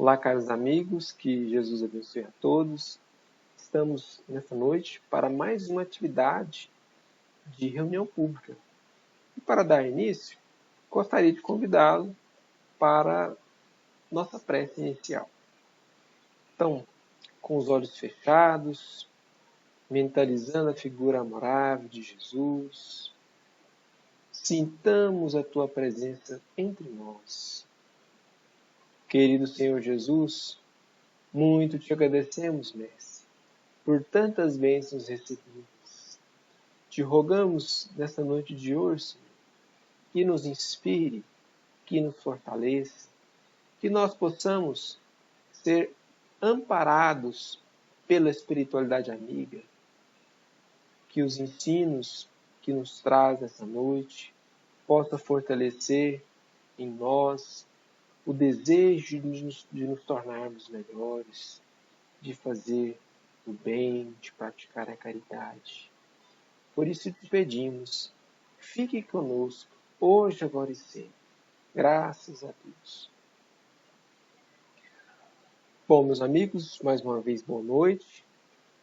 Olá, caros amigos, que Jesus abençoe a todos. Estamos nessa noite para mais uma atividade de reunião pública. E para dar início, gostaria de convidá-lo para nossa prece inicial. Então, com os olhos fechados, mentalizando a figura amorável de Jesus, sintamos a tua presença entre nós. Querido Senhor Jesus, muito te agradecemos, Mestre, por tantas bênçãos recebidas. Te rogamos nesta noite de hoje, Senhor, que nos inspire, que nos fortaleça, que nós possamos ser amparados pela espiritualidade amiga, que os ensinos que nos traz essa noite possa fortalecer em nós o desejo de nos tornarmos melhores, de fazer o bem, de praticar a caridade. Por isso te pedimos, fique conosco, hoje, agora e sempre. Graças a Deus. Bom, meus amigos, mais uma vez, boa noite.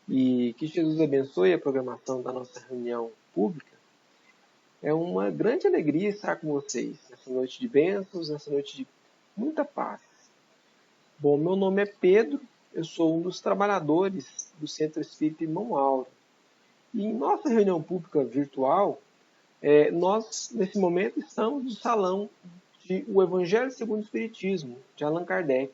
E que Jesus abençoe a programação da nossa reunião pública. É uma grande alegria estar com vocês nessa noite de bênçãos, nessa noite de muita paz. Bom, meu nome é Pedro, eu sou um dos trabalhadores do Centro Espírita Irmão Aura. E em nossa reunião pública virtual, nós, nesse momento, estamos no salão de O Evangelho segundo o Espiritismo, de Allan Kardec,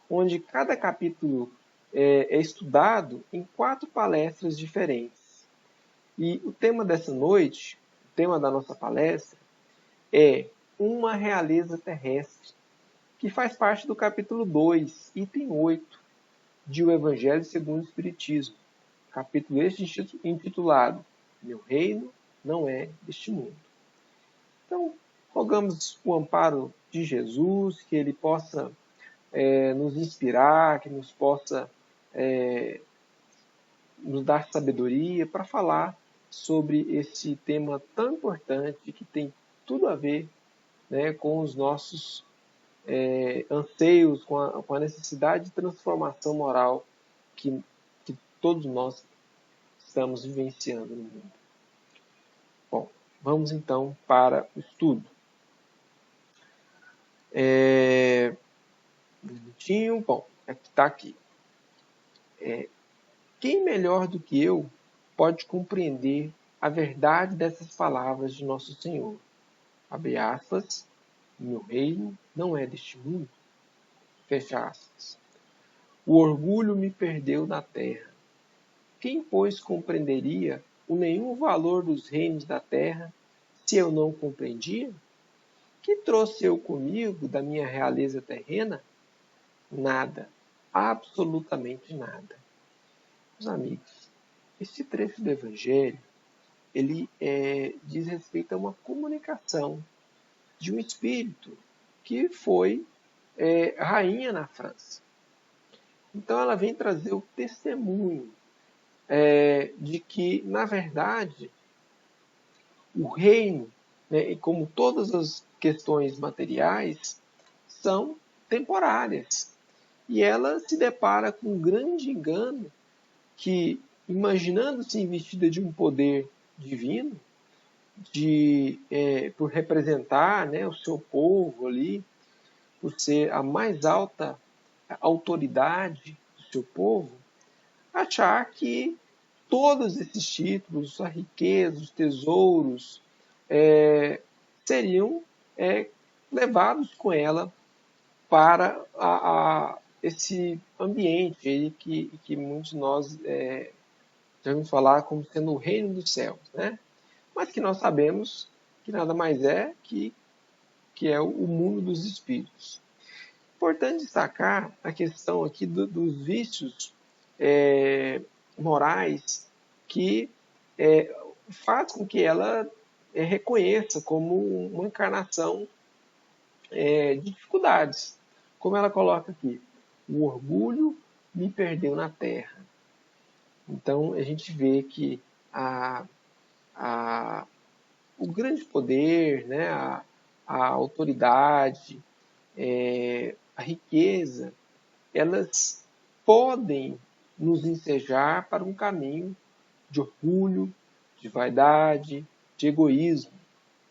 onde cada capítulo é estudado em 4 palestras diferentes. E o tema dessa noite, o tema da nossa palestra, é Uma Realeza Terrestre, que faz parte do capítulo 2, item 8, de O Evangelho segundo o Espiritismo. Capítulo este intitulado Meu Reino não é deste mundo. Então, rogamos o amparo de Jesus, que Ele possa nos inspirar, que nos possa nos dar sabedoria para falar sobre esse tema tão importante que tem tudo a ver, né, com os nossos anseios, com a necessidade de transformação moral que todos nós estamos vivenciando no mundo. Bom, vamos então para o estudo. Um minutinho. Bom, está aqui. Quem melhor do que eu pode compreender a verdade dessas palavras de Nosso Senhor? Abre aspas, meu reino não é deste mundo. Fecha aspas. O orgulho me perdeu na terra. Quem, pois, compreenderia o nenhum valor dos reinos da terra se eu não compreendia? Que trouxe eu comigo da minha realeza terrena? Nada, absolutamente nada. Meus amigos, esse trecho do Evangelho, ele diz respeito a uma comunicação de um espírito que foi rainha na França. Então ela vem trazer o testemunho de que, na verdade, o reino, né, e como todas as questões materiais, são temporárias. E ela se depara com um grande engano que, imaginando-se investida de um poder divino, por representar, né, o seu povo ali, por ser a mais alta autoridade do seu povo, achar que todos esses títulos, a riqueza, os tesouros, seriam levados com ela para esse ambiente que muitos de nós já vamos falar como sendo o reino dos céus, né? Mas que nós sabemos que nada mais é que é o mundo dos espíritos. Importante destacar a questão aqui dos vícios morais que faz com que ela reconheça como uma encarnação de dificuldades. Como ela coloca aqui, o orgulho me perdeu na terra. Então, a gente vê que o grande poder, né, a autoridade, a riqueza, elas podem nos ensejar para um caminho de orgulho, de vaidade, de egoísmo,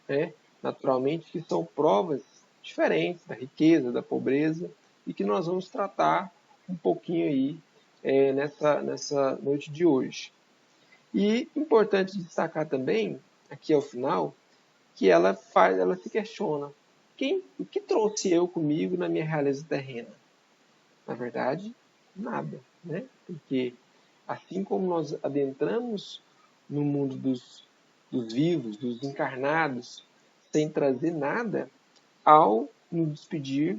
né? Naturalmente que são provas diferentes da riqueza, da pobreza, e que nós vamos tratar um pouquinho aí nessa noite de hoje. E importante destacar também, aqui ao final, que ela se questiona: o que trouxe eu comigo na minha realeza terrena? Na verdade, nada, né? Porque assim como nós adentramos no mundo dos vivos, dos encarnados, sem trazer nada, ao nos despedir,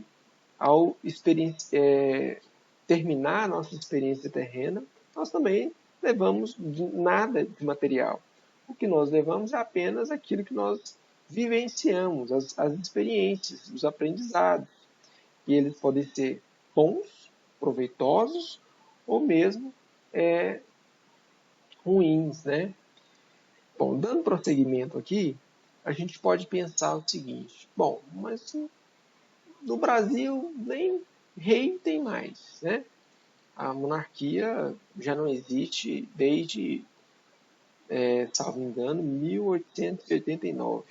ao terminar a nossa experiência terrena, nós também levamos nada de material. O que nós levamos é apenas aquilo que nós vivenciamos, as experiências, os aprendizados. E eles podem ser bons, proveitosos, ou mesmo ruins, né? Bom, dando prosseguimento aqui, a gente pode pensar o seguinte: bom, mas no Brasil nem rei tem mais, né? A monarquia já não existe desde, salvo engano, 1889.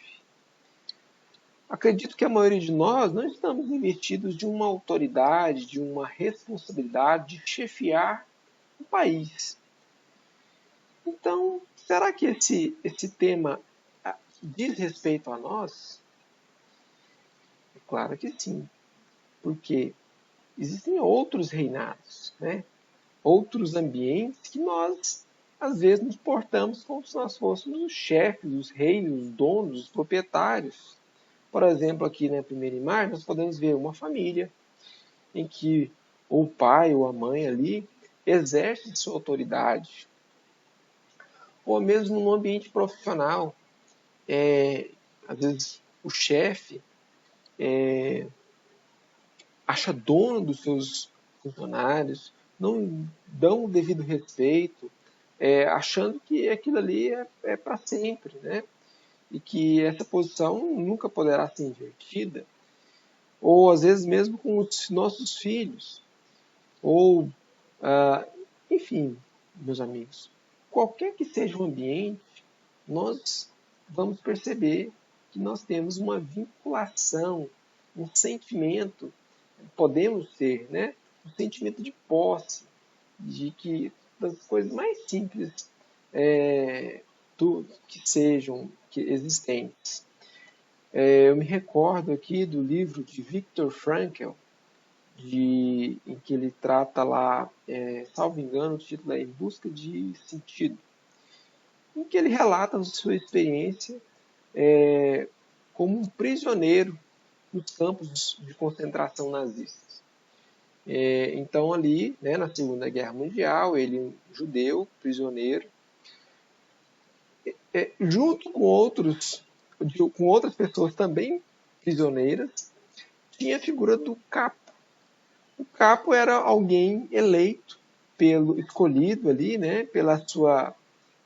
Acredito que a maioria de nós não estamos investidos de uma autoridade, de uma responsabilidade de chefiar o país. Então, será que esse tema diz respeito a nós? É claro que sim, porque existem outros reinados, né? Outros ambientes que nós, às vezes, nos portamos como se nós fôssemos os chefes, os reis, os donos, os proprietários. Por exemplo, aqui na primeira imagem, nós podemos ver uma família em que o pai ou a mãe ali exerce sua autoridade. Ou mesmo no ambiente profissional, às vezes o chefe acha dono dos seus funcionários, não dão o devido respeito, achando que aquilo ali é para sempre, né? E que essa posição nunca poderá ser invertida. Ou às vezes mesmo com os nossos filhos. Ou, enfim, meus amigos, qualquer que seja o ambiente, nós vamos perceber que nós temos uma vinculação, um sentimento, podemos ter, né? Um sentimento de posse, de que das coisas mais simples que existentes. Eu me recordo aqui do livro de Viktor Frankl, em que ele trata lá, salvo engano, o título é Em Busca de Sentido, em que ele relata a sua experiência como um prisioneiro nos campos de concentração nazistas. Então ali, né, na Segunda Guerra Mundial, ele, um judeu, prisioneiro, junto com outras pessoas também prisioneiras, tinha a figura do capo. O capo era alguém eleito, escolhido ali, né, pela sua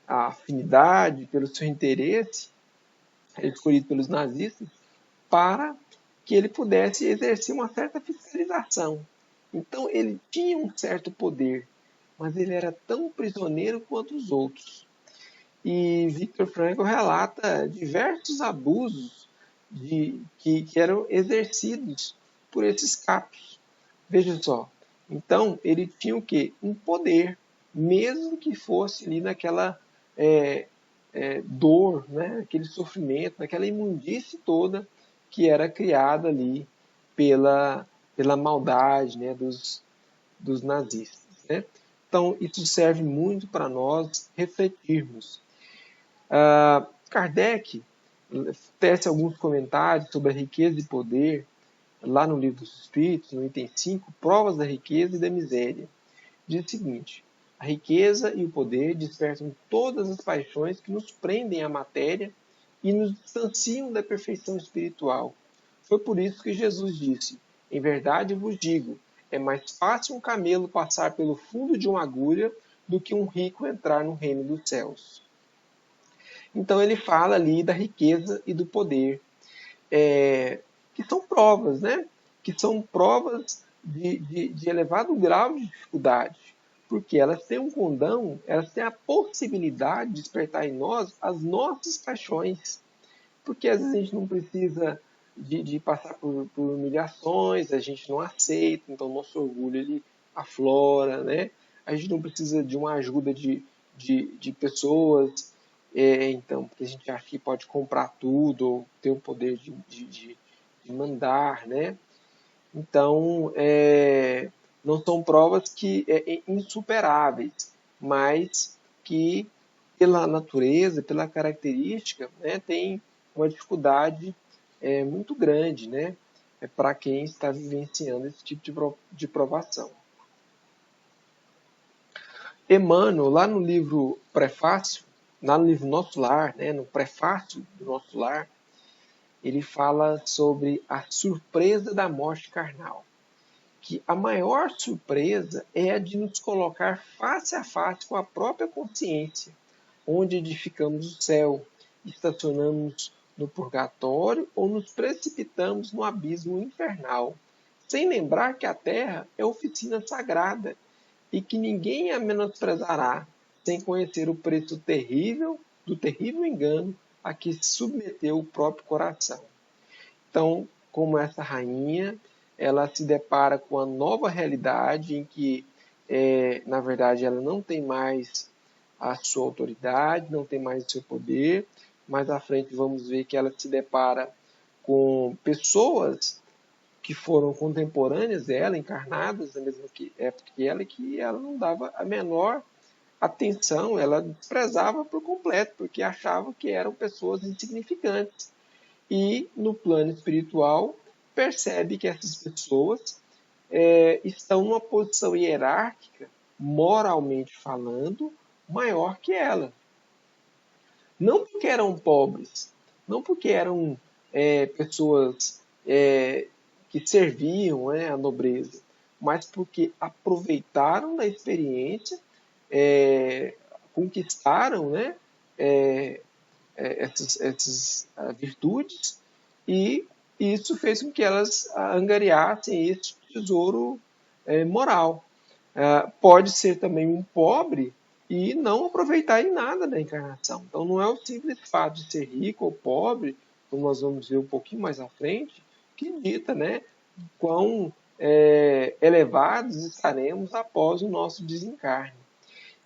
afinidade, pelo seu interesse, escolhido pelos nazistas, para que ele pudesse exercer uma certa fiscalização. Então ele tinha um certo poder, mas ele era tão prisioneiro quanto os outros. E Viktor Frankl relata diversos abusos que eram exercidos por esses capos. Veja só. Então, ele tinha o quê? Um poder, mesmo que fosse ali naquela dor, né? Aquele sofrimento, naquela imundície toda que era criada ali pela maldade, né? dos nazistas. Né? Então, isso serve muito para nós refletirmos. Kardec tece alguns comentários sobre a riqueza e poder, lá no Livro dos Espíritos, no item 5, Provas da Riqueza e da Miséria. Diz o seguinte: a riqueza e o poder despertam todas as paixões que nos prendem à matéria e nos distanciam da perfeição espiritual. Foi por isso que Jesus disse: em verdade vos digo, é mais fácil um camelo passar pelo fundo de uma agulha do que um rico entrar no reino dos céus. Então ele fala ali da riqueza e do poder, que são provas, né? Que são provas de elevado grau de dificuldade, porque elas têm um condão, elas têm a possibilidade de despertar em nós as nossas paixões, porque às vezes a gente não precisa de passar por humilhações, a gente não aceita, então nosso orgulho ele aflora, né? A gente não precisa de uma ajuda de pessoas, então, porque a gente acha que pode comprar tudo, ou ter o poder de mandar, né? Então, não são provas que insuperáveis, mas que, pela natureza, pela característica, né, tem uma dificuldade muito grande, né, para quem está vivenciando esse tipo de provação. Emmanuel, lá no livro Prefácio, lá no livro Nosso Lar, né, no prefácio do Nosso Lar, ele fala sobre a surpresa da morte carnal, que a maior surpresa é a de nos colocar face a face com a própria consciência, onde edificamos o céu, estacionamos no purgatório ou nos precipitamos no abismo infernal, sem lembrar que a terra é oficina sagrada e que ninguém a menosprezará, sem conhecer o preço terrível do terrível engano a que se submeteu o próprio coração. Então, como essa rainha, ela se depara com a nova realidade em que, na verdade, ela não tem mais a sua autoridade, não tem mais o seu poder. Mais à frente vamos ver que ela se depara com pessoas que foram contemporâneas dela, encarnadas na mesma época que ela não dava a menor atenção, ela desprezava por completo, porque achava que eram pessoas insignificantes. E no plano espiritual percebe que essas pessoas estão numa posição hierárquica, moralmente falando, maior que ela. Não porque eram pobres, não porque eram pessoas que serviam a nobreza, mas porque aproveitaram da experiência, conquistaram essas virtudes, e isso fez com que elas angariassem esse tesouro moral. Pode ser também um pobre e não aproveitar em nada da encarnação. Então não é o simples fato de ser rico ou pobre, como nós vamos ver um pouquinho mais à frente, que dita, né, quão elevados estaremos após o nosso desencarne.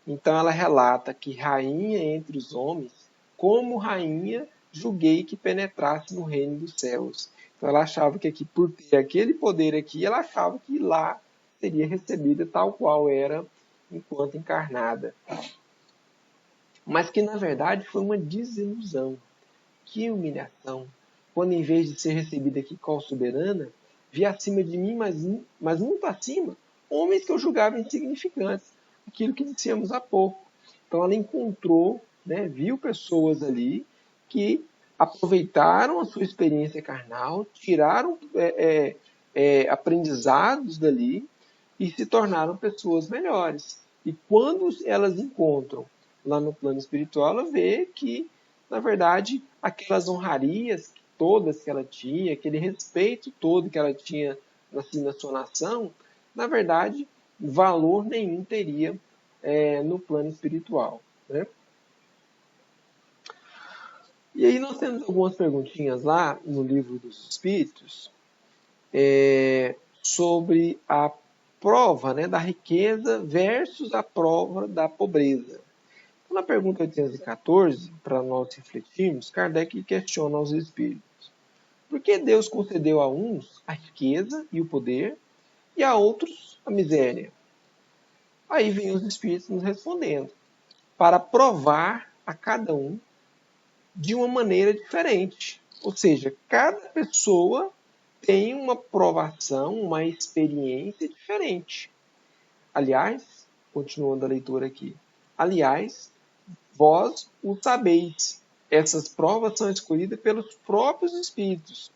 Então ela relata que rainha entre os homens, como rainha julguei que penetrasse no reino dos céus. Então ela achava que aqui, por ter aquele poder aqui, ela achava que lá seria recebida tal qual era enquanto encarnada. Mas que na verdade foi uma desilusão. Que humilhação! Quando em vez de ser recebida aqui como soberana, vi acima de mim, mas muito acima, homens que eu julgava insignificantes. Aquilo que dissemos há pouco. Então ela encontrou, viu pessoas ali que aproveitaram a sua experiência carnal, tiraram aprendizados dali e se tornaram pessoas melhores. E quando elas encontram lá no plano espiritual, ela vê que, na verdade, aquelas honrarias todas que ela tinha, aquele respeito todo que ela tinha na sua nação, na verdade, valor nenhum teria no plano espiritual. Né? E aí nós temos algumas perguntinhas lá no livro dos Espíritos sobre a prova da riqueza versus a prova da pobreza. Então, na pergunta 814, para nós refletirmos, Kardec questiona aos espíritos: por que Deus concedeu a uns a riqueza e o poder e a outros a miséria? Aí vem os espíritos nos respondendo: para provar a cada um de uma maneira diferente. Ou seja, cada pessoa tem uma provação, uma experiência diferente. Aliás, continuando a leitura aqui, aliás, vós o sabeis. Essas provas são escolhidas pelos próprios espíritos.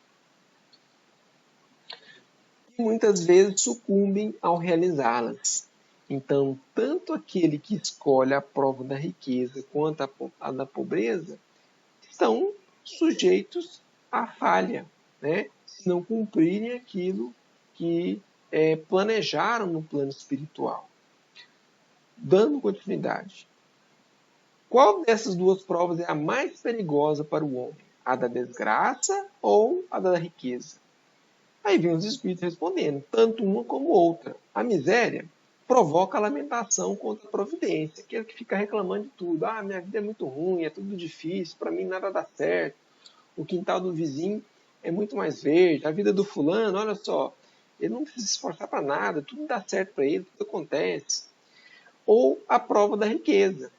E muitas vezes sucumbem ao realizá-las. Então, tanto aquele que escolhe a prova da riqueza quanto a da pobreza estão sujeitos à falha, se não cumprirem aquilo que planejaram no plano espiritual. Dando continuidade. Qual dessas duas provas é a mais perigosa para o homem? A da desgraça ou a da riqueza? Aí vem os espíritos respondendo, tanto uma como outra. A miséria provoca a lamentação contra a providência, aquele que fica reclamando de tudo. Ah, minha vida é muito ruim, é tudo difícil, para mim nada dá certo. O quintal do vizinho é muito mais verde. A vida do fulano, olha só, ele não precisa se esforçar para nada, tudo dá certo para ele, tudo acontece. Ou a prova da riqueza,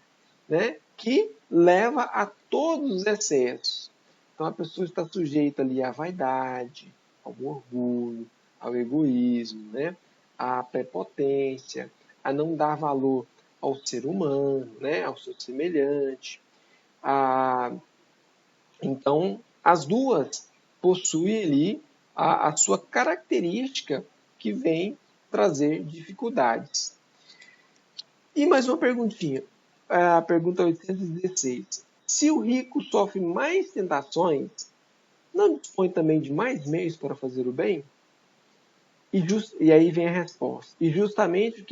né? Que leva a todos os excessos. Então a pessoa está sujeita ali à vaidade, ao orgulho, ao egoísmo, né? À prepotência, a não dar valor ao ser humano, né? Ao seu semelhante. Então, as duas possuem ali a sua característica que vem trazer dificuldades. E mais uma perguntinha. A pergunta 816. Se o rico sofre mais tentações, não dispõe também de mais meios para fazer o bem? E aí vem a resposta. E justamente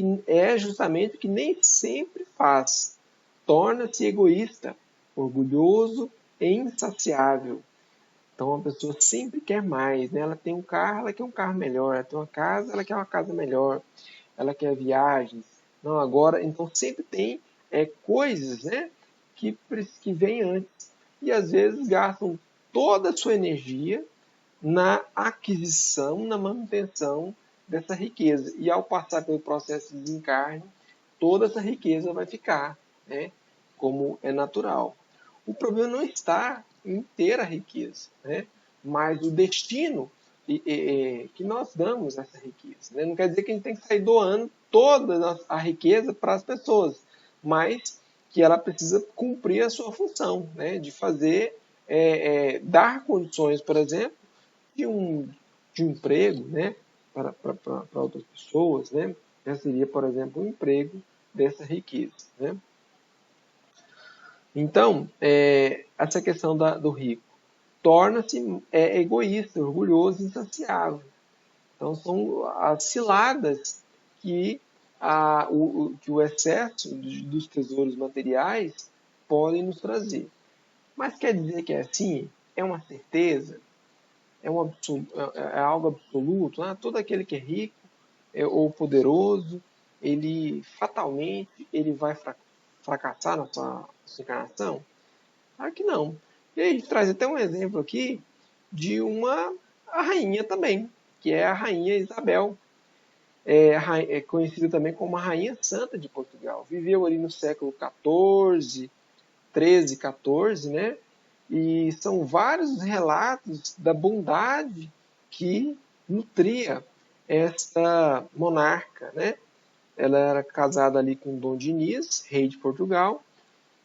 justamente o que nem sempre faz. Torna-se egoísta, orgulhoso e insaciável. Então a pessoa sempre quer mais, né? Ela tem um carro, ela quer um carro melhor. Ela tem uma casa, ela quer uma casa melhor. Ela quer viagens. Não, agora, então sempre tem coisas, né, que vêm antes. E às vezes gastam toda a sua energia na aquisição, na manutenção dessa riqueza. E ao passar pelo processo de desencarne, toda essa riqueza vai ficar, né, como é natural. O problema não está em ter a riqueza, né, mas o destino que nós damos essa riqueza. Né? Não quer dizer que a gente tem que sair doando toda a riqueza para as pessoas, mas que ela precisa cumprir a sua função, né, de fazer, dar condições, por exemplo, de um emprego, né, para outras pessoas, né, já seria, por exemplo, um emprego dessa riqueza. Né? Então, essa questão do rico torna-se egoísta, orgulhoso, insaciável. Então, são as ciladas que que o excesso dos tesouros materiais podem nos trazer. Mas quer dizer que é assim? É uma certeza? É algo absoluto? Todo aquele que é rico ou poderoso, ele fatalmente ele vai fracassar na sua encarnação? Claro que não. E aí a gente traz até um exemplo aqui de a rainha também, que é a rainha Isabel, é conhecida também como a Rainha Santa de Portugal. Viveu ali no século XIV, 13, 14, né? E são vários relatos da bondade que nutria esta monarca, né? Ela era casada ali com Dom Diniz, rei de Portugal,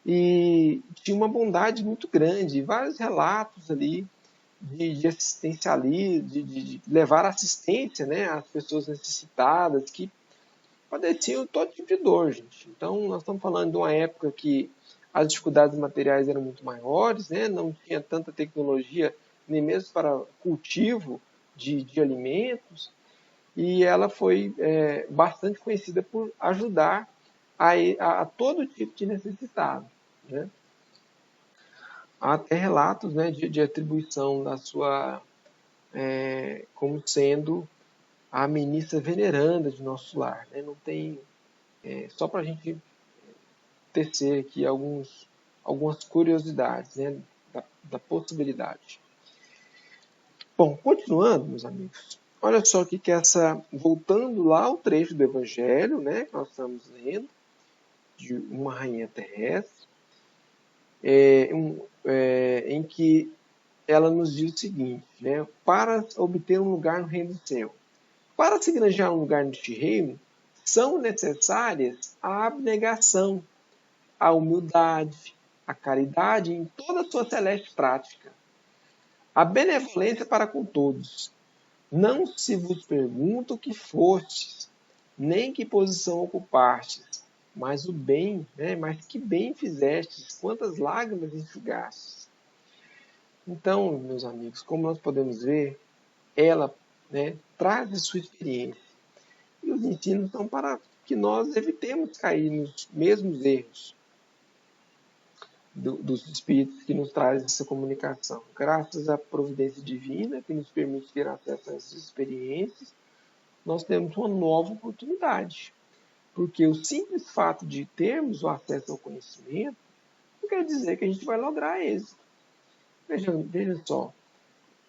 e tinha uma bondade muito grande. Vários relatos ali de assistencialismo, de levar assistência, né, às pessoas necessitadas que padeciam todo tipo de dor, gente. Então, nós estamos falando de uma época que as dificuldades materiais eram muito maiores, né, não tinha tanta tecnologia, nem mesmo para cultivo de alimentos, e ela foi bastante conhecida por ajudar a todo tipo de necessitado. Né? Há até relatos, né, de atribuição da sua como sendo a ministra veneranda de nosso lar. Né? Não tem só para a gente tecer aqui algumas curiosidades, né, da possibilidade. Bom, continuando, meus amigos, olha só o que voltando lá ao trecho do Evangelho, né, que nós estamos lendo, de uma rainha terrestre, em que ela nos diz o seguinte, né, para obter um lugar no reino do céu. Para se granjear um lugar neste reino, são necessárias a abnegação, a humildade, a caridade em toda a sua celeste prática, a benevolência para com todos. Não se vos pergunta o que fostes, nem que posição ocupastes, mas o bem, né? Mas que bem fizestes, quantas lágrimas enxugastes. Então, meus amigos, como nós podemos ver, ela, né, traz a sua experiência. E os ensinos são para que nós evitemos cair nos mesmos erros dos espíritos que nos trazem essa comunicação. Graças à providência divina que nos permite ter acesso a essas experiências, nós temos uma nova oportunidade. Porque o simples fato de termos o acesso ao conhecimento não quer dizer que a gente vai lograr êxito. Veja só,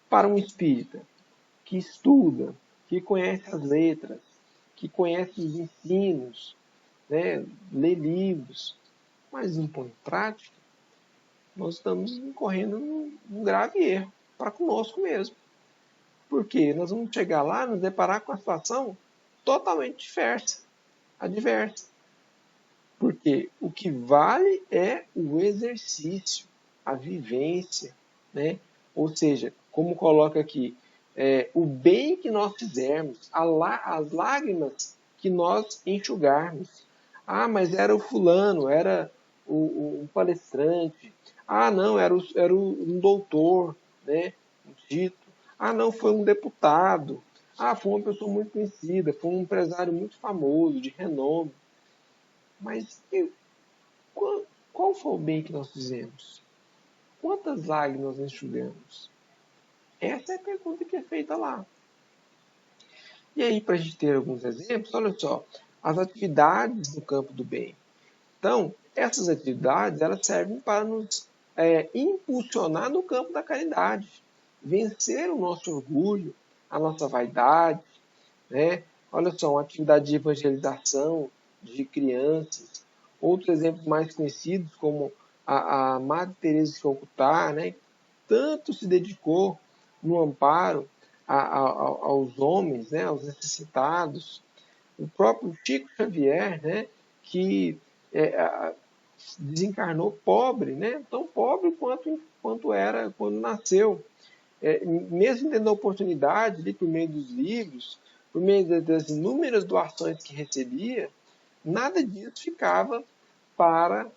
para um espírita que estuda, que conhece as letras, que conhece os ensinos, né, lê livros, mas não põe em prática, nós estamos incorrendo num grave erro para conosco mesmo. Porque nós vamos chegar lá e nos deparar com a situação totalmente adversa. Porque o que vale é o exercício, a vivência, né? Ou seja, como coloca aqui, o bem que nós fizermos, as lágrimas que nós enxugarmos. Ah, mas era o fulano, era o palestrante. Ah, não, era um doutor, né? Um dito. Ah, não, foi um deputado. Ah, foi uma pessoa muito conhecida, foi um empresário muito famoso, de renome. Mas qual foi o bem que nós fizemos? Quantas lágrimas nós enxugamos? Essa é a pergunta que é feita lá. E aí, para a gente ter alguns exemplos, olha só, as atividades no campo do bem. Então, essas atividades elas servem para nos impulsionar no campo da caridade, vencer o nosso orgulho, a nossa vaidade, né? Olha só, uma atividade de evangelização de crianças. Outros exemplos mais conhecidos, como a Madre Teresa de Calcutá, né? Tanto se dedicou no amparo aos homens, né? Aos necessitados. O próprio Chico Xavier, né? Que desencarnou pobre, né? Tão pobre quanto era quando nasceu. Mesmo tendo a oportunidade, ali, por meio dos livros, por meio das inúmeras doações que recebia, nada disso ficava para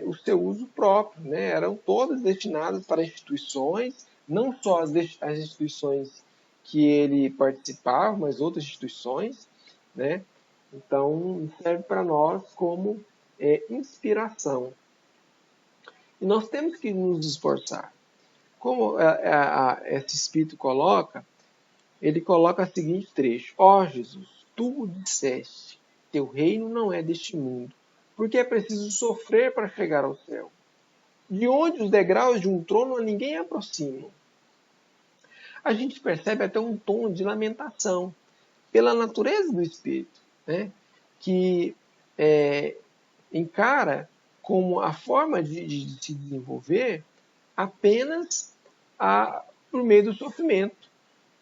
o seu uso próprio, né? Eram todas destinadas para instituições, não só as instituições que ele participava, mas outras instituições, né? Então, serve para nós como inspiração. E nós temos que nos esforçar. Como esse Espírito coloca, ele coloca o seguinte trecho: Ó Jesus, tu o disseste, teu reino não é deste mundo, porque é preciso sofrer para chegar ao céu. De onde os degraus de um trono a ninguém aproximam. A gente percebe até um tom de lamentação pela natureza do Espírito, né? Que encara como a forma de se desenvolver apenas por meio do sofrimento.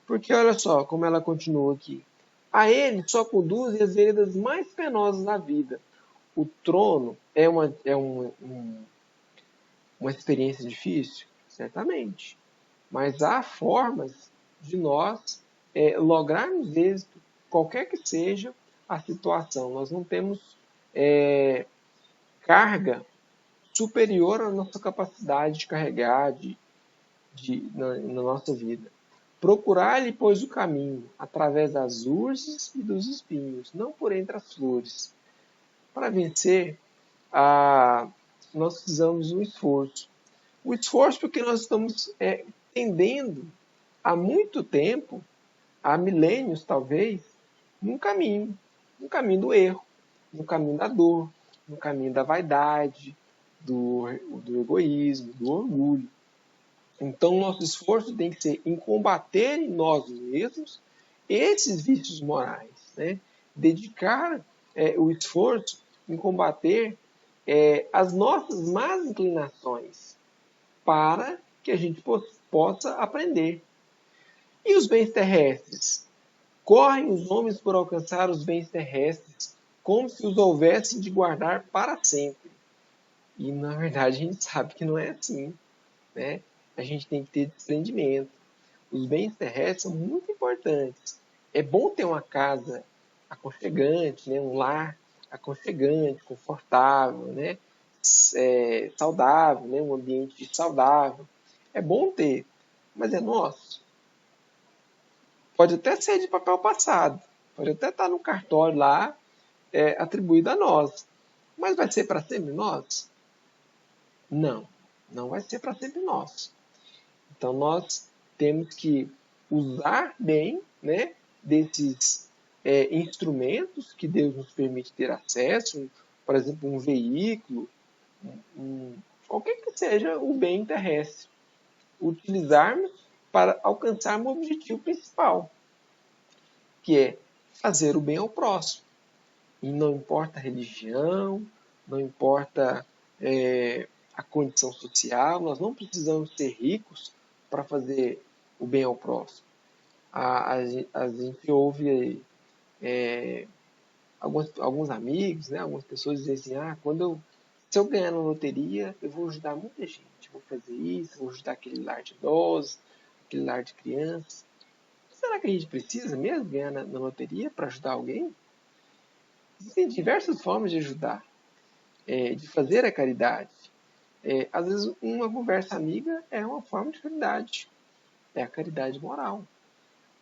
Porque olha só como ela continua aqui. A ele só conduzem as veredas mais penosas da vida. O trono é uma experiência difícil? Certamente. Mas há formas de nós lograrmos êxito, qualquer que seja a situação. Nós não temos carga superior à nossa capacidade de carregar na nossa vida. Procurar-lhe, pois, o caminho, através das urzes e dos espinhos, não por entre as flores. Para vencer, nós precisamos de um esforço. O esforço porque nós estamos tendendo há muito tempo, há milênios talvez, num caminho do erro, no caminho da dor, no caminho da vaidade, do egoísmo, do orgulho. Então, nosso esforço tem que ser em combater em nós mesmos esses vícios morais, né? Dedicar o esforço em combater as nossas más inclinações para que a gente possa aprender. E os bens terrestres? Correm os homens por alcançar os bens terrestres como se os houvessem de guardar para sempre. E, na verdade, a gente sabe que não é assim, né? A gente tem que ter desprendimento. Os bens terrestres são muito importantes. É bom ter uma casa aconchegante, né? Um lar aconchegante, confortável, né? Saudável, né? Um ambiente saudável. É bom ter, mas é nosso. Pode até ser de papel passado, pode até estar no cartório lá, atribuído a nós. Mas vai ser para sempre nós? Não, não vai ser para sempre nós. Então nós temos que usar bem, né, desses instrumentos que Deus nos permite ter acesso, por exemplo, um veículo, qualquer que seja o bem terrestre, utilizarmos para alcançarmos o objetivo principal, que é fazer o bem ao próximo. E não importa a religião, não importa a condição social, nós não precisamos ser ricos para fazer o bem ao próximo. A gente ouve alguns amigos, né, algumas pessoas dizem assim, se eu ganhar na loteria, eu vou ajudar muita gente. Vou fazer isso, vou ajudar aquele lar de idosos, aquele lar de crianças. Será que a gente precisa mesmo ganhar na loteria para ajudar alguém? Existem diversas formas de ajudar, de fazer a caridade. Às vezes, uma conversa amiga é uma forma de caridade. É a caridade moral.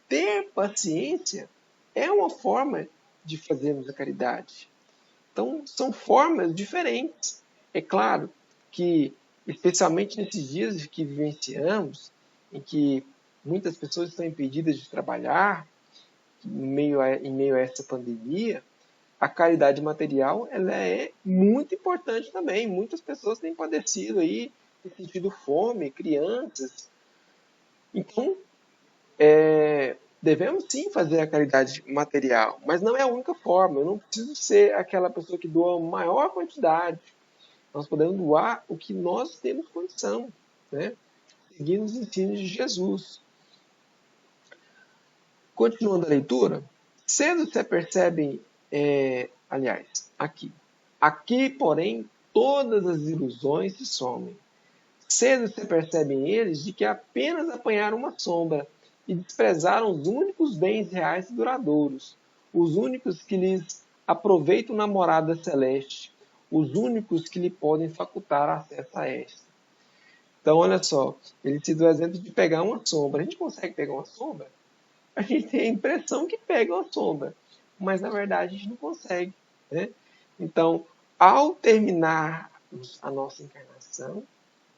Ter paciência é uma forma de fazermos a caridade. Então, são formas diferentes. É claro que, especialmente nesses dias que vivenciamos, em que muitas pessoas estão impedidas de trabalhar, em meio a essa pandemia, a caridade material ela é muito importante também. Muitas pessoas têm padecido aí, têm sentido fome, crianças. Então, devemos sim fazer a caridade material, mas não é a única forma. Eu não preciso ser aquela pessoa que doa a maior quantidade. Nós podemos doar o que nós temos condição, né? Seguindo os ensinos de Jesus. Continuando a leitura, cedo se apercebem, aqui, porém, todas as ilusões se somem. Cedo se percebem eles de que apenas apanharam uma sombra e desprezaram os únicos bens reais e duradouros, os únicos que lhes aproveitam na morada celeste, os únicos que lhe podem facultar acesso a esta. Então, olha só, ele se deu o exemplo de pegar uma sombra. A gente consegue pegar uma sombra? A gente tem a impressão que pega uma sombra, mas na verdade a gente não consegue, né? Então, ao terminar a nossa encarnação,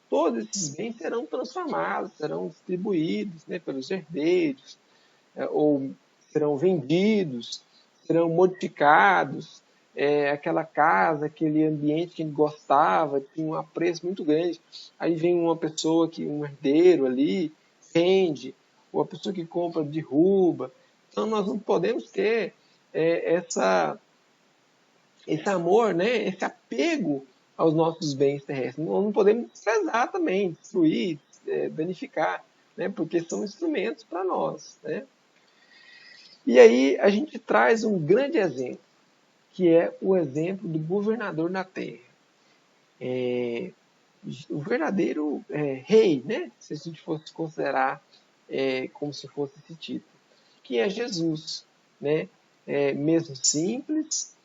todos esses bens serão transformados, serão distribuídos, né, pelos herdeiros, ou serão vendidos, serão modificados. Aquela casa, aquele ambiente que a gente gostava, tinha um apreço muito grande. Aí vem uma pessoa, um herdeiro ali, vende, ou a pessoa que compra derruba. Então nós não podemos ter esse amor, né, esse apego aos nossos bens terrestres. Nós não podemos desprezar também, destruir, danificar, né, porque são instrumentos para nós, né? E aí a gente traz um grande exemplo, que é o exemplo do governador da terra. O verdadeiro rei, né, se a gente fosse considerar como se fosse esse título, que é Jesus, né? Mesmo simples,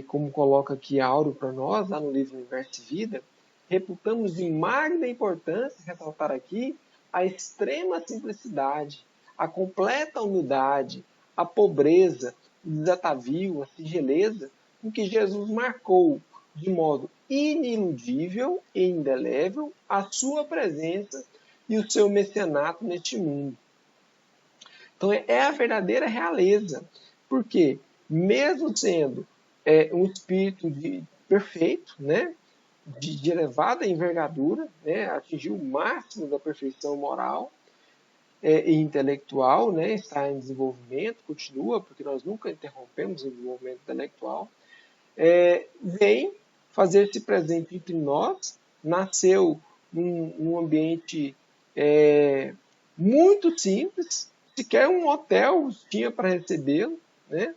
como coloca aqui Auro para nós, lá no livro Universo e Vida, reputamos de magna importância ressaltar aqui a extrema simplicidade, a completa humildade, a pobreza, o desatavio, a singeleza com que Jesus marcou de modo iniludível e indelével a sua presença e o seu mecenato neste mundo. Então é a verdadeira realeza, porque mesmo sendo um espírito perfeito, né, de elevada envergadura, né, atingiu o máximo da perfeição moral e intelectual, né, está em desenvolvimento, continua, porque nós nunca interrompemos o desenvolvimento intelectual, vem fazer-se presente entre nós, nasceu num ambiente muito simples, sequer um hotel tinha para recebê-lo, né?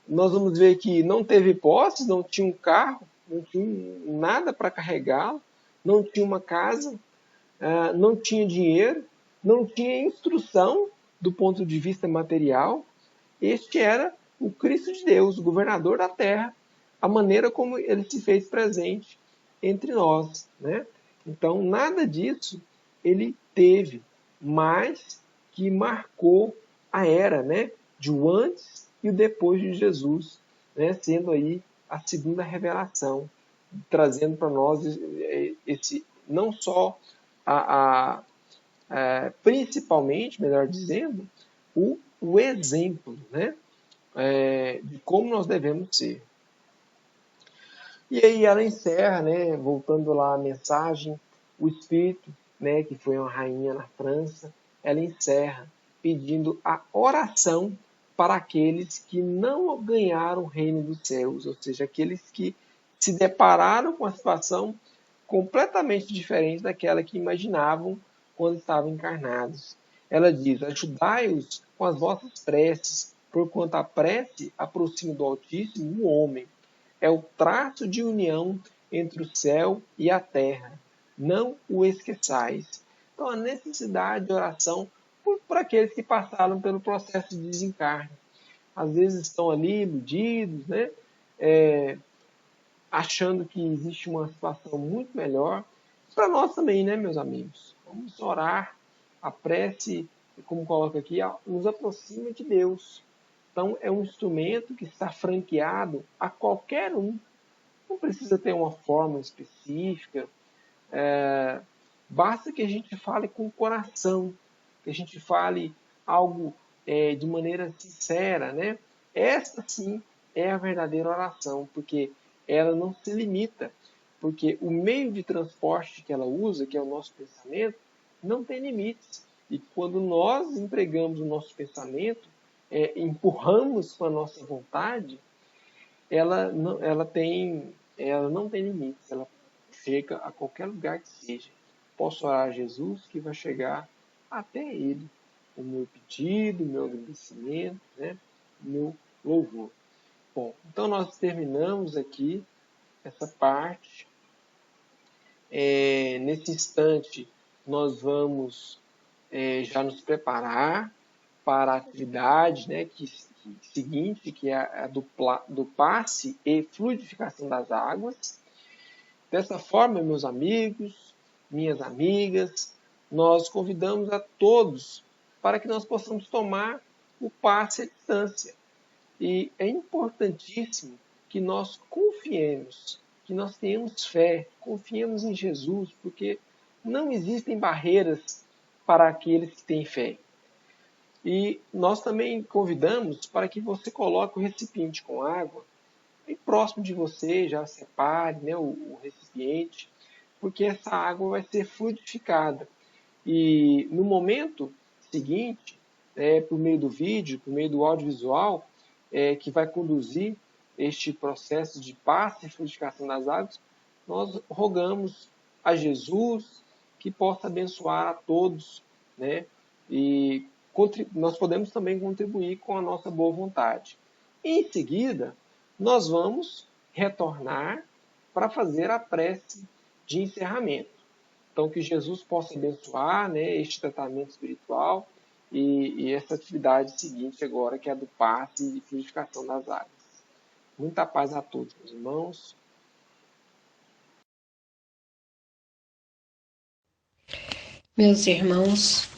Nós vamos ver que não teve posses, não tinha um carro, não tinha nada para carregá-lo, não tinha uma casa, não tinha dinheiro, não tinha instrução do ponto de vista material. Este era o Cristo de Deus, o governador da terra, a maneira como ele se fez presente entre nós, né? Então, nada disso ele teve, mas que marcou a era, né, de o antes e o depois de Jesus, né, sendo aí a segunda revelação, trazendo para nós esse não só principalmente, melhor dizendo, o exemplo, né, de como nós devemos ser. E aí ela encerra, né, voltando lá à mensagem, o Espírito, né, que foi uma rainha na França, ela encerra pedindo a oração para aqueles que não ganharam o reino dos céus, ou seja, aqueles que se depararam com a situação completamente diferente daquela que imaginavam quando estavam encarnados. Ela diz: ajudai-os com as vossas preces, porquanto a prece aproxima do Altíssimo o homem. É o traço de união entre o céu e a terra. Não o esqueçais. Então, a necessidade de oração por aqueles que passaram pelo processo de desencarne. Às vezes estão ali iludidos, né? Achando que existe uma situação muito melhor. Para nós também, né, meus amigos? Vamos orar. A prece, como coloca aqui, nos aproxima de Deus. Então, é um instrumento que está franqueado a qualquer um. Não precisa ter uma forma específica. Basta que a gente fale com o coração, que a gente fale algo de maneira sincera, né? Esta sim é a verdadeira oração, porque ela não se limita, porque o meio de transporte que ela usa, que é o nosso pensamento, não tem limites. E quando nós empregamos o nosso pensamento, empurramos com a nossa vontade, ela não tem limites, ela chega a qualquer lugar que seja. Posso orar a Jesus que vai chegar até Ele. O meu pedido, o meu agradecimento, né? O meu louvor. Bom, então nós terminamos aqui essa parte. Nesse instante, nós vamos já nos preparar para a atividade, né, seguinte, que é a do passe e fluidificação das águas. Dessa forma, meus amigos, minhas amigas, nós convidamos a todos para que nós possamos tomar o passe à distância. E é importantíssimo que nós confiemos, que nós tenhamos fé, confiemos em Jesus, porque não existem barreiras para aqueles que têm fé. E nós também convidamos para que você coloque o recipiente com água bem próximo de você, já separe, né, o recipiente, porque essa água vai ser fluidificada. E no momento seguinte, por meio do vídeo, por meio do audiovisual, que vai conduzir este processo de passe e fluidificação das águas, nós rogamos a Jesus que possa abençoar a todos, né? E nós podemos também contribuir com a nossa boa vontade. Em seguida, nós vamos retornar para fazer a prece de encerramento. Então, que Jesus possa abençoar, né, este tratamento espiritual e essa atividade seguinte agora, que é a do passe e fluidificação das águas. Muita paz a todos, meus irmãos. Meus irmãos,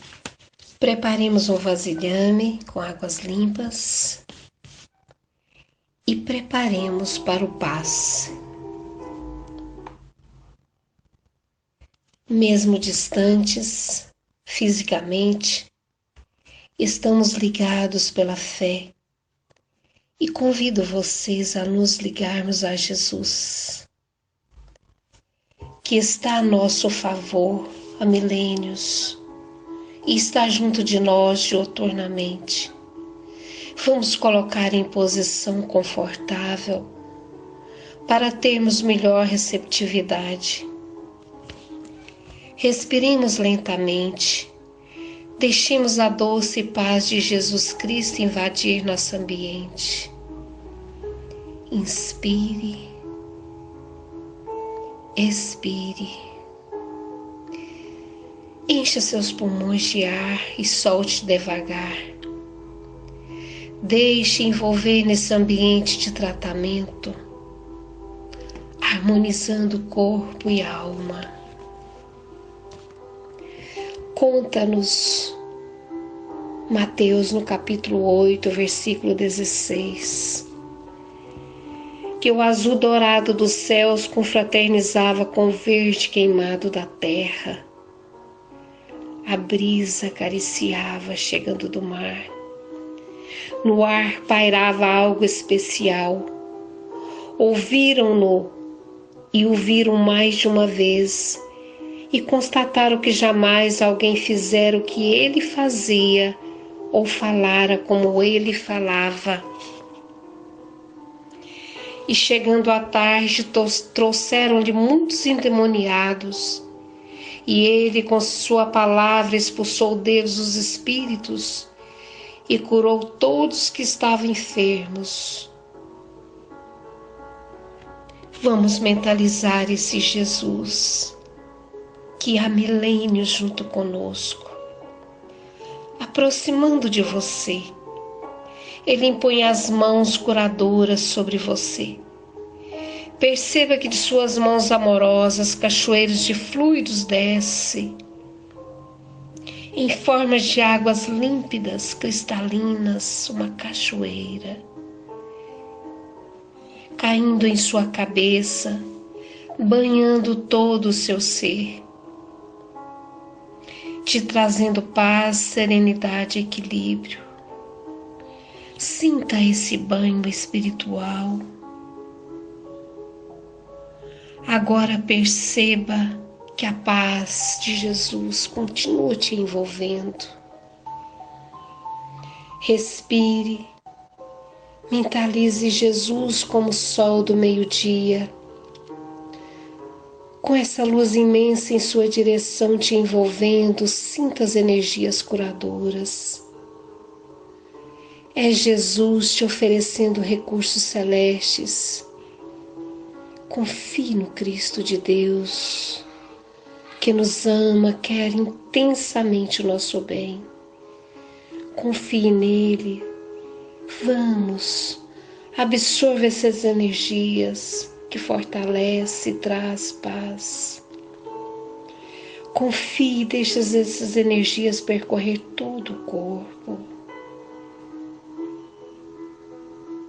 preparemos um vasilhame com águas limpas e preparemos para o passe. Mesmo distantes fisicamente, estamos ligados pela fé e convido vocês a nos ligarmos a Jesus, que está a nosso favor há milênios e está junto de nós diuturnamente. Vamos colocar em posição confortável para termos melhor receptividade. Respiremos lentamente. Deixemos a doce paz de Jesus Cristo invadir nosso ambiente. Inspire. Expire. Encha seus pulmões de ar e solte devagar. Deixe envolver nesse ambiente de tratamento, harmonizando corpo e alma. Conta-nos Mateus, no capítulo 8, versículo 16. Que o azul dourado dos céus confraternizava com o verde queimado da terra. A brisa acariciava chegando do mar. No ar pairava algo especial. Ouviram-no e o viram mais de uma vez e constataram que jamais alguém fizera o que ele fazia ou falara como ele falava. E chegando à tarde, trouxeram-lhe muitos endemoniados, e ele, com sua palavra, expulsou deles os espíritos e curou todos que estavam enfermos. Vamos mentalizar esse Jesus que há milênios junto conosco, aproximando de você. Ele impõe as mãos curadoras sobre você. Perceba que de suas mãos amorosas cachoeiros de fluidos descem, em forma de águas límpidas, cristalinas, uma cachoeira, caindo em sua cabeça, banhando todo o seu ser, te trazendo paz, serenidade e equilíbrio. Sinta esse banho espiritual. Agora perceba que a paz de Jesus continua te envolvendo. Respire, mentalize Jesus como o sol do meio-dia, com essa luz imensa em sua direção te envolvendo. Sinta as energias curadoras. É Jesus te oferecendo recursos celestes. Confie no Cristo de Deus, que nos ama, quer intensamente o nosso bem. Confie nele. Vamos, absorva essas energias que fortalece e traz paz. Confie e deixe essas energias percorrer todo o corpo.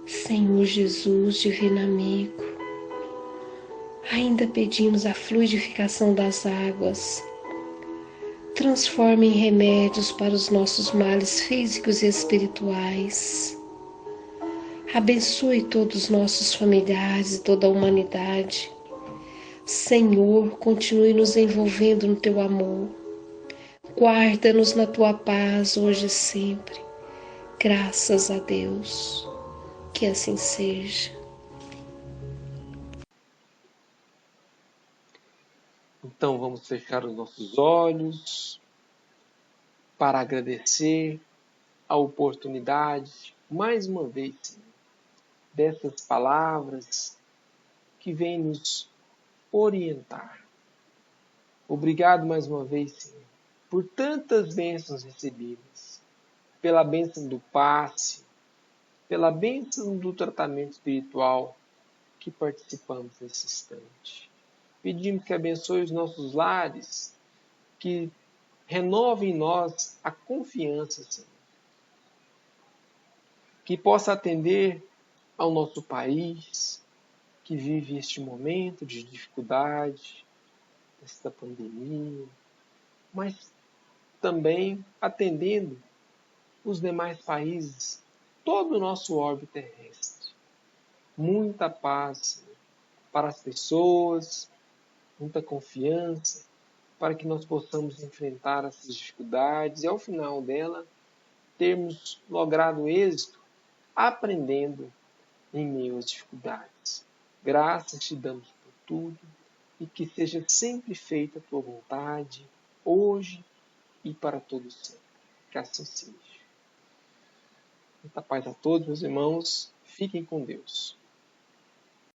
Senhor Jesus, divino amigo, ainda pedimos a fluidificação das águas. Transforme em remédios para os nossos males físicos e espirituais. Abençoe todos os nossos familiares e toda a humanidade. Senhor, continue nos envolvendo no Teu amor. Guarda-nos na Tua paz hoje e sempre. Graças a Deus. Que assim seja. Então vamos fechar os nossos olhos para agradecer a oportunidade, mais uma vez, Senhor, dessas palavras que vêm nos orientar. Obrigado mais uma vez, Senhor, por tantas bênçãos recebidas, pela bênção do passe, pela bênção do tratamento espiritual que participamos nesse instante. Pedimos que abençoe os nossos lares, que renove em nós a confiança, Senhor. Que possa atender ao nosso país, que vive este momento de dificuldade, desta pandemia, mas também atendendo os demais países, todo o nosso orbe terrestre. Muita paz para as pessoas, muita confiança, para que nós possamos enfrentar essas dificuldades e, ao final dela, termos logrado êxito aprendendo em meio às dificuldades. Graças te damos por tudo e que seja sempre feita a tua vontade, hoje e para todo sempre. Que assim seja. Muita paz a todos, meus irmãos. Fiquem com Deus.